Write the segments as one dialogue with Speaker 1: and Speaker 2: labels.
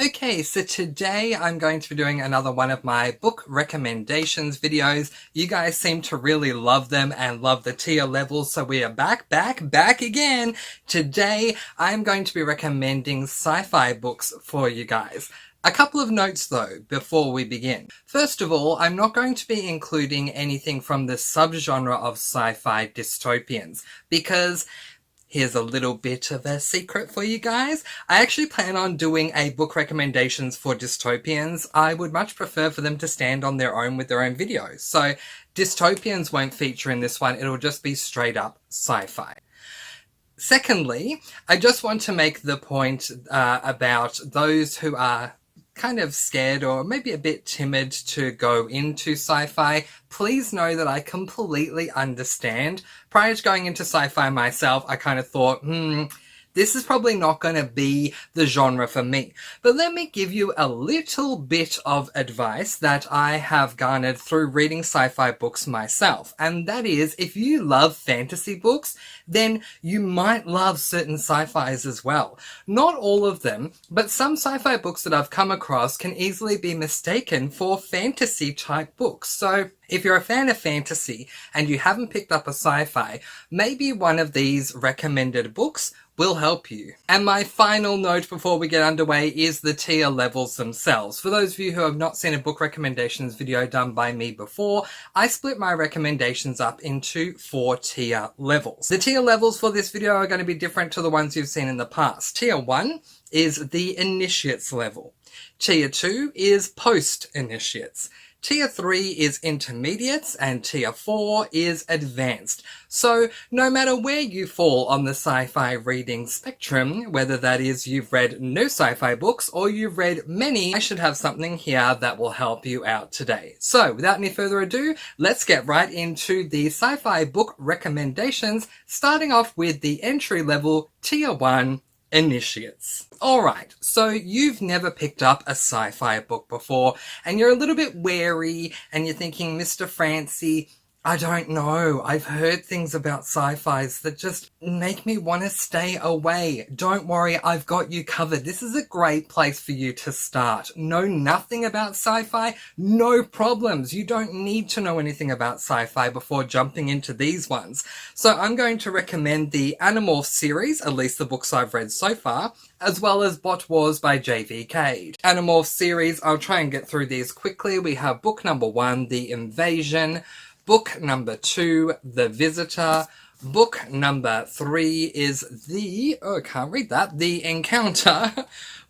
Speaker 1: Okay, so today I'm going to be doing another one of my book recommendations videos. You guys seem to really love them and love the tier levels, so we are back again. Today I'm going to be recommending sci-fi books for you guys. A couple of notes though before we begin. First of all, I'm not going to be including anything from the subgenre of sci-fi dystopians because here's a little bit of a secret for you guys. I actually plan on doing a book recommendations for dystopians. I would much prefer for them to stand on their own with their own videos. So dystopians won't feature in this one. It'll just be straight up sci-fi. Secondly, I just want to make the point about those who are kind of scared or maybe a bit timid to go into sci-fi. Please know that I completely understand. Prior to going into sci-fi myself, I kind of thought, this is probably not going to be the genre for me. But let me give you a little bit of advice that I have garnered through reading sci-fi books myself. And that is, if you love fantasy books, then you might love certain sci-fis as well. Not all of them, but some sci-fi books that I've come across can easily be mistaken for fantasy type books. So if you're a fan of fantasy and you haven't picked up a sci-fi, maybe one of these recommended books will help you. And my final note before we get underway is the tier levels themselves. For those of you who have not seen a book recommendations video done by me before, I split my recommendations up into 4 tier levels. The tier levels for this video are going to be different to the ones you've seen in the past. Tier 1 is the initiates level. Tier 2 is post-initiates. Tier 3 is intermediates and Tier 4 is advanced. So no matter where you fall on the sci-fi reading spectrum, whether that is you've read no sci-fi books or you've read many, I should have something here that will help you out today. So without any further ado, let's get right into the sci-fi book recommendations, starting off with the entry level Tier 1 initiates. Alright, so you've never picked up a sci-fi book before and you're a little bit wary and you're thinking, Mr. Francy, I don't know. I've heard things about sci-fis that just make me want to stay away. Don't worry, I've got you covered. This is a great place for you to start. Know nothing about sci-fi? No problems. You don't need to know anything about sci-fi before jumping into these ones. So I'm going to recommend the Animorphs series, at least the books I've read so far, as well as Bot Wars by J.V. Cade. Animorphs series, I'll try and get through these quickly. We have book number 1, The Invasion. Book number 2, The Visitor. Book number 3 is The Encounter.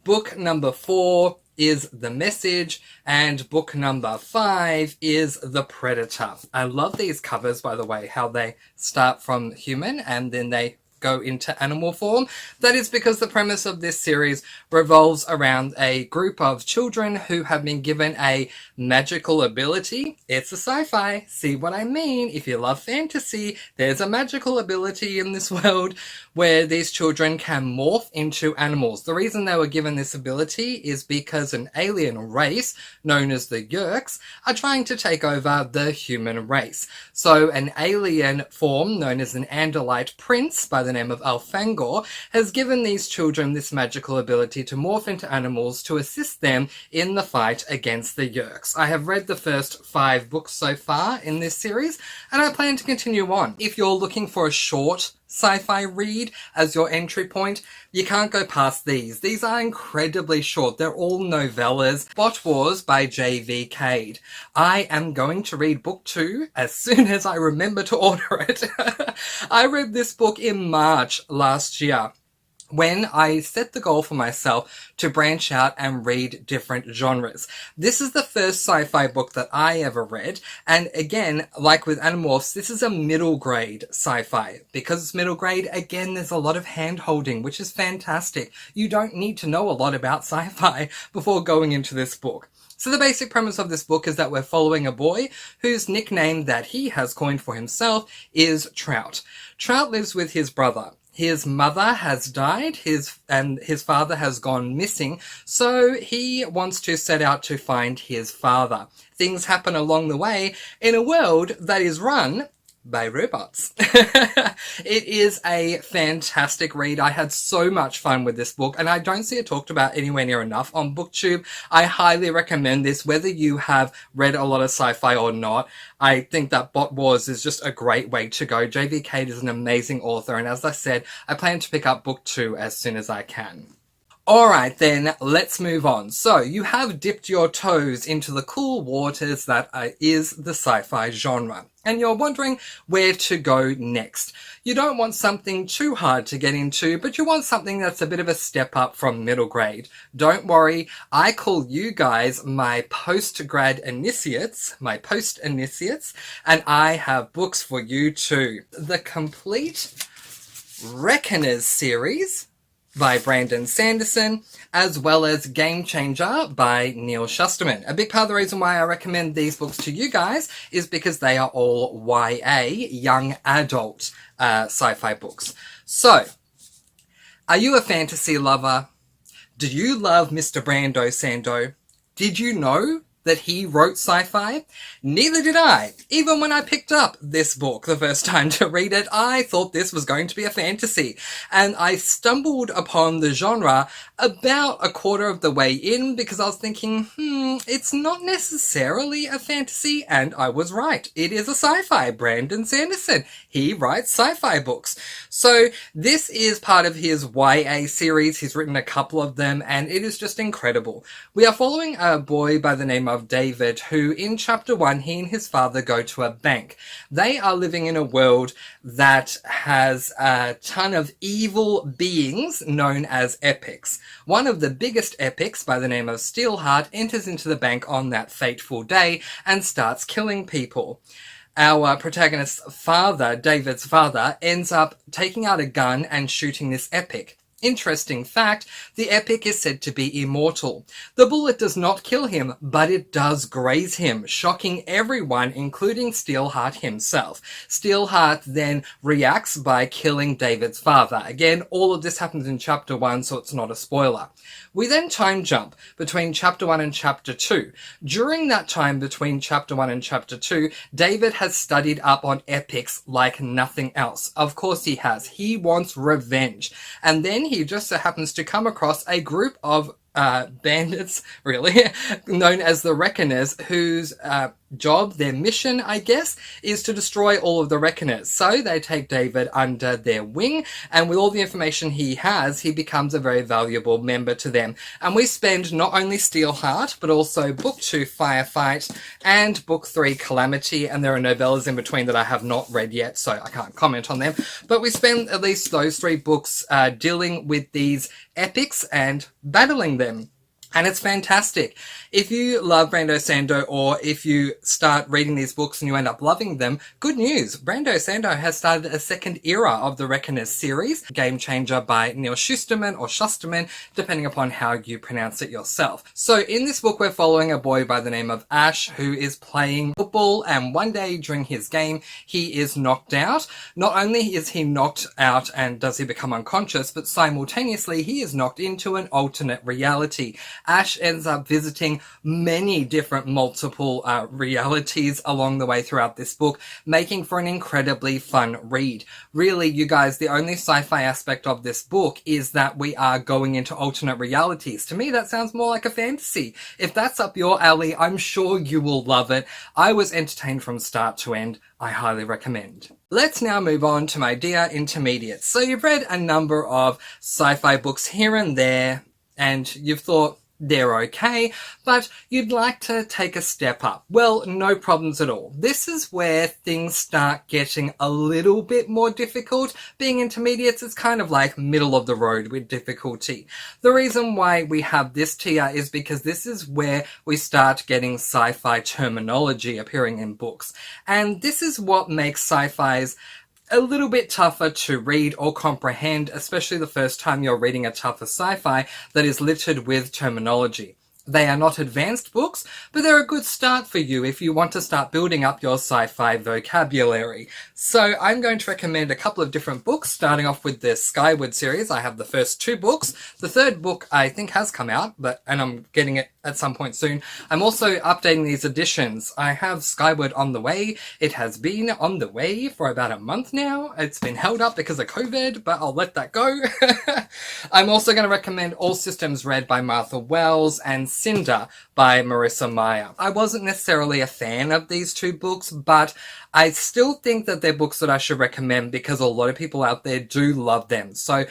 Speaker 1: Book number 4 is The Message. And book number 5 is The Predator. I love these covers, by the way, how they start from human and then they go into animal form. That is because the premise of this series revolves around a group of children who have been given a magical ability. It's a sci-fi, see what I mean? If you love fantasy, there's a magical ability in this world where these children can morph into animals. The reason they were given this ability is because an alien race, known as the Yeerks, are trying to take over the human race. So an alien form, known as an Andalite prince by the name of Alfangor, has given these children this magical ability to morph into animals to assist them in the fight against the Yeerks. I have read the first 5 books so far in this series, and I plan to continue on. If you're looking for a short sci-fi read as your entry point, you can't go past these. These are incredibly short. They're all novellas. Bot Wars by J.V. Cade. I am going to read book 2 as soon as I remember to order it. I read this book in March last year, when I set the goal for myself to branch out and read different genres. This is the first sci-fi book that I ever read, and again, like with Animorphs, this is a middle grade sci-fi. Because it's middle grade, again, there's a lot of hand-holding, which is fantastic. You don't need to know a lot about sci-fi before going into this book. So the basic premise of this book is that we're following a boy whose nickname that he has coined for himself is Trout. Trout lives with his brother. His mother has died, and his father has gone missing, so he wants to set out to find his father. Things happen along the way in a world that is run by robots. It is a fantastic read. I had so much fun with this book, and I don't see it talked about anywhere near enough on booktube. I highly recommend this, whether you have read a lot of sci-fi or not. I think that Bot Wars is just a great way to go. J.V. Cade is an amazing author, and as I said, I plan to pick up book 2 as soon as I can. Alright then, let's move on. So, you have dipped your toes into the cool waters that is the sci-fi genre, and you're wondering where to go next. You don't want something too hard to get into, but you want something that's a bit of a step up from middle grade. Don't worry, I call you guys my post-grad initiates, and I have books for you too. The complete Reckoners series by Brandon Sanderson, as well as Game Changer by Neil Shusterman. A big part of the reason why I recommend these books to you guys is because they are all YA, young adult sci-fi books. So, are you a fantasy lover? Do you love Mr. Brando Sando? Did you know that he wrote sci-fi? Neither did I. Even when I picked up this book the first time to read it, I thought this was going to be a fantasy. And I stumbled upon the genre about a quarter of the way in because I was thinking, it's not necessarily a fantasy, and I was right. It is a sci-fi. Brandon Sanderson. He writes sci-fi books. So this is part of his YA series. He's written a couple of them, and it is just incredible. We are following a boy by the name of David, who in chapter 1, he and his father go to a bank. They are living in a world that has a ton of evil beings known as epics. One of the biggest epics, by the name of Steelheart, enters into the bank on that fateful day and starts killing people. Our protagonist's father, David's father, ends up taking out a gun and shooting this epic. Interesting fact, the epic is said to be immortal. The bullet does not kill him, but it does graze him, shocking everyone, including Steelheart himself. Steelheart then reacts by killing David's father. Again, all of this happens in chapter 1, so it's not a spoiler. We then time jump between chapter 1 and chapter 2. During that time between chapter 1 and chapter 2, David has studied up on epics like nothing else. Of course he has. He wants revenge. And then he just so happens to come across a group of bandits, really, known as the Reckoners, whose job, their mission, I guess, is to destroy all of the Reckoners. So they take David under their wing, and with all the information he has, he becomes a very valuable member to them. And we spend not only Steelheart, but also Book 2 Firefight and Book 3 Calamity, and there are novellas in between that I have not read yet, so I can't comment on them. But we spend at least those 3 books dealing with these epics and battling them. And it's fantastic. If you love Brando Sando, or if you start reading these books and you end up loving them, good news. Brando Sando has started a second era of the Reckoners series, Game Changer by Neil Shusterman, or Shusterman, depending upon how you pronounce it yourself. So in this book, we're following a boy by the name of Ash, who is playing football, and one day during his game, he is knocked out. Not only is he knocked out and does he become unconscious, but simultaneously he is knocked into an alternate reality. Ash ends up visiting many different multiple realities along the way throughout this book, making for an incredibly fun read. Really, you guys, the only sci-fi aspect of this book is that we are going into alternate realities. To me, that sounds more like a fantasy. If that's up your alley, I'm sure you will love it. I was entertained from start to end. I highly recommend. Let's now move on to my dear intermediates. So you've read a number of sci-fi books here and there, and you've thought, they're okay, but you'd like to take a step up. Well, no problems at all. This is where things start getting a little bit more difficult. Being intermediates is kind of like middle of the road with difficulty. The reason why we have this tier is because this is where we start getting sci-fi terminology appearing in books. And this is what makes sci-fis a little bit tougher to read or comprehend, especially the first time you're reading a tougher sci-fi that is littered with terminology. They are not advanced books, but they're a good start for you if you want to start building up your sci-fi vocabulary. So I'm going to recommend a couple of different books, starting off with the Skyward series. I have the first 2 books. The third book I think has come out, and I'm getting it at some point soon. I'm also updating these editions. I have Skyward on the way. It has been on the way for about a month now. It's been held up because of COVID, but I'll let that go. I'm also going to recommend All Systems Red by Martha Wells and Cinder by Marissa Meyer. I wasn't necessarily a fan of these 2 books, but I still think that they're books that I should recommend because a lot of people out there do love them. So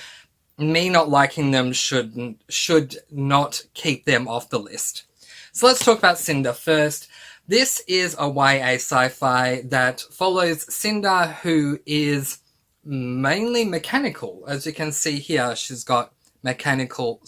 Speaker 1: me not liking them should not keep them off the list. So let's talk about Cinder first. This is a YA sci-fi that follows Cinder, who is mainly mechanical. As you can see here, she's got mechanical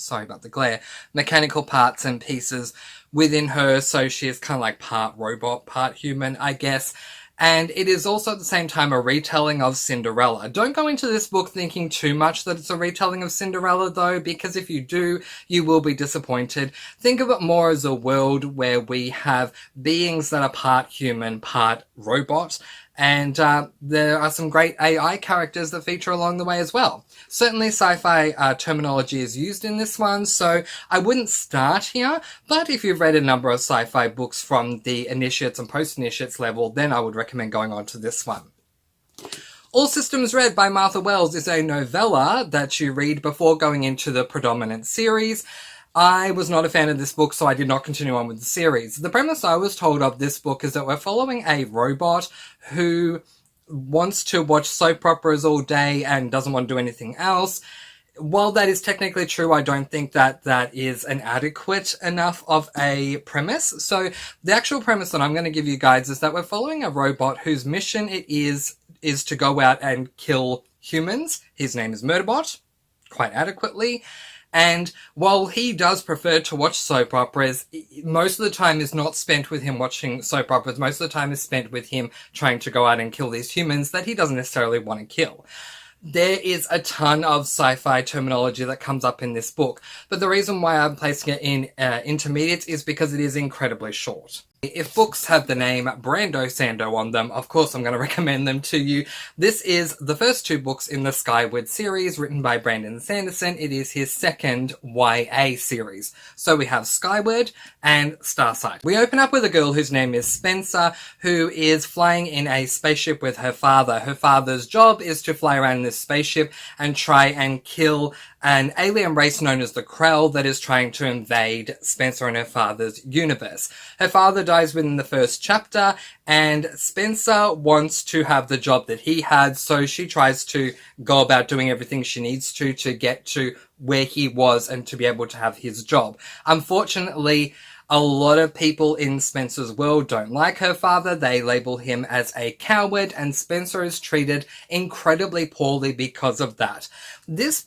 Speaker 1: parts and pieces within her, so she is kind of like part robot, part human, I guess. And it is also at the same time a retelling of Cinderella. Don't go into this book thinking too much that it's a retelling of Cinderella though, because if you do, you will be disappointed. Think of it more as a world where we have beings that are part human, part robot, and there are some great AI characters that feature along the way as well. Certainly sci-fi terminology is used in this one, so I wouldn't start here, but if you've read a number of sci-fi books from the initiates and post-initiates level, then I would recommend going on to this one. All Systems Red by Martha Wells is a novella that you read before going into the predominant series. I was not a fan of this book, so I did not continue on with the series. The premise I was told of this book is that we're following a robot who wants to watch soap operas all day and doesn't want to do anything else. While that is technically true, I don't think that that is an adequate enough of a premise. So the actual premise that I'm going to give you guys is that we're following a robot whose mission it is to go out and kill humans. His name is Murderbot, quite adequately. And while he does prefer to watch soap operas, most of the time is not spent with him watching soap operas. Most of the time is spent with him trying to go out and kill these humans that he doesn't necessarily want to kill. There is a ton of sci-fi terminology that comes up in this book, but the reason why I'm placing it in intermediates is because it is incredibly short. If books have the name Brando Sando on them, of course I'm going to recommend them to you. This is the first 2 books in the Skyward series, written by Brandon Sanderson. It is his second YA series. So we have Skyward and Starsight. We open up with a girl whose name is Spencer, who is flying in a spaceship with her father. Her father's job is to fly around in this spaceship and try and kill an alien race known as the Krell that is trying to invade Spencer and her father's universe. Her father dies within the first chapter, and Spencer wants to have the job that he had, so she tries to go about doing everything she needs to get to where he was and to be able to have his job. Unfortunately, a lot of people in Spencer's world don't like her father. They label him as a coward, and Spencer is treated incredibly poorly because of that. This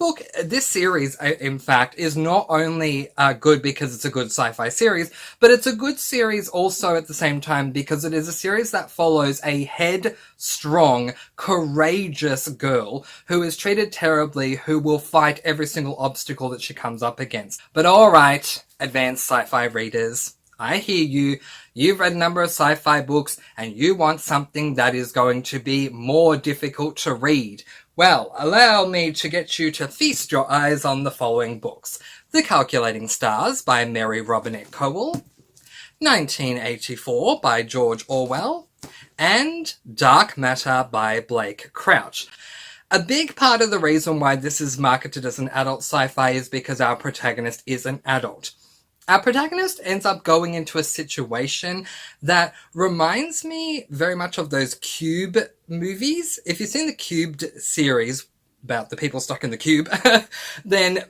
Speaker 1: series, in fact, is not only good because it's a good sci-fi series, but it's a good series also at the same time because it is a series that follows a headstrong, courageous girl who is treated terribly, who will fight every single obstacle that she comes up against. But alright, advanced sci-fi readers, I hear you. You've read a number of sci-fi books and you want something that is going to be more difficult to read. Well, allow me to get you to feast your eyes on the following books. The Calculating Stars by Mary Robinette Kowal, 1984 by George Orwell, and Dark Matter by Blake Crouch. A big part of the reason why this is marketed as an adult sci-fi is because our protagonist is an adult. Our protagonist ends up going into a situation that reminds me very much of those Cube movies. If you've seen the Cubed series about the people stuck in the cube, then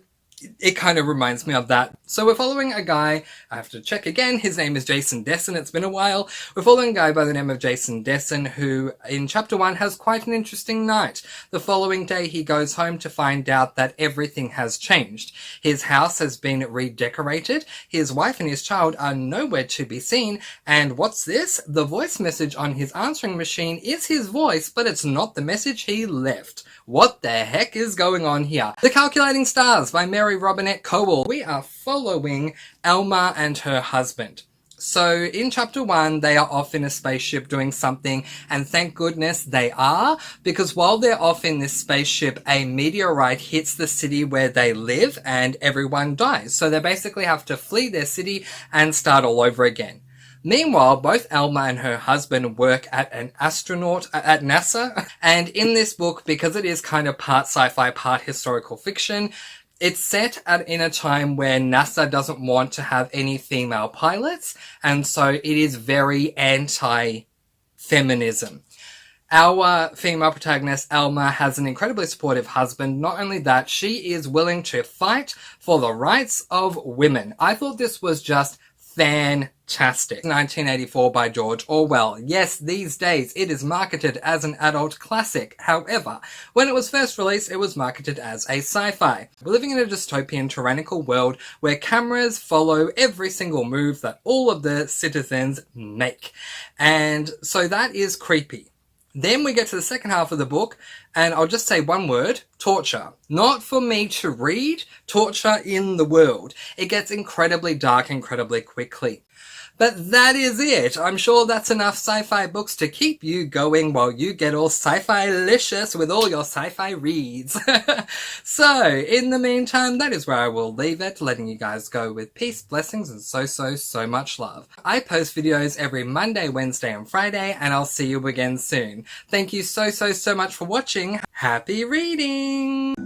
Speaker 1: it kind of reminds me of that. So we're following a guy, I have to check again, his name is Jason Desson, it's been a while. We're following a guy by the name of Jason Desson who in chapter 1 has quite an interesting night. The following day he goes home to find out that everything has changed. His house has been redecorated, his wife and his child are nowhere to be seen, and what's this? The voice message on his answering machine is his voice, but it's not the message he left. What the heck is going on here? The Calculating Stars by Mary Mary Robinette Cowell. We are following Elma and her husband. So in chapter 1, they are off in a spaceship doing something, and thank goodness they are, because while they're off in this spaceship, a meteorite hits the city where they live and everyone dies. So they basically have to flee their city and start all over again. Meanwhile, both Elma and her husband work at an astronaut at NASA, and in this book, because it is kind of part sci-fi, part historical fiction, it's set in a time where NASA doesn't want to have any female pilots, and so it is very anti-feminism. Our female protagonist, Elma, has an incredibly supportive husband. Not only that, she is willing to fight for the rights of women. I thought this was just fantastic. 1984 by George Orwell. Yes, these days it is marketed as an adult classic. However, when it was first released, it was marketed as a sci-fi. We're living in a dystopian, tyrannical world where cameras follow every single move that all of the citizens make. And so that is creepy. Then we get to the second half of the book, and I'll just say one word: torture. Not for me to read, torture in the world. It gets incredibly dark incredibly quickly. But that is it. I'm sure that's enough sci-fi books to keep you going while you get all sci-fi-licious with all your sci-fi reads. So, in the meantime, that is where I will leave it, letting you guys go with peace, blessings, and so much love. I post videos every Monday, Wednesday, and Friday, and I'll see you again soon. Thank you so much for watching. Happy reading!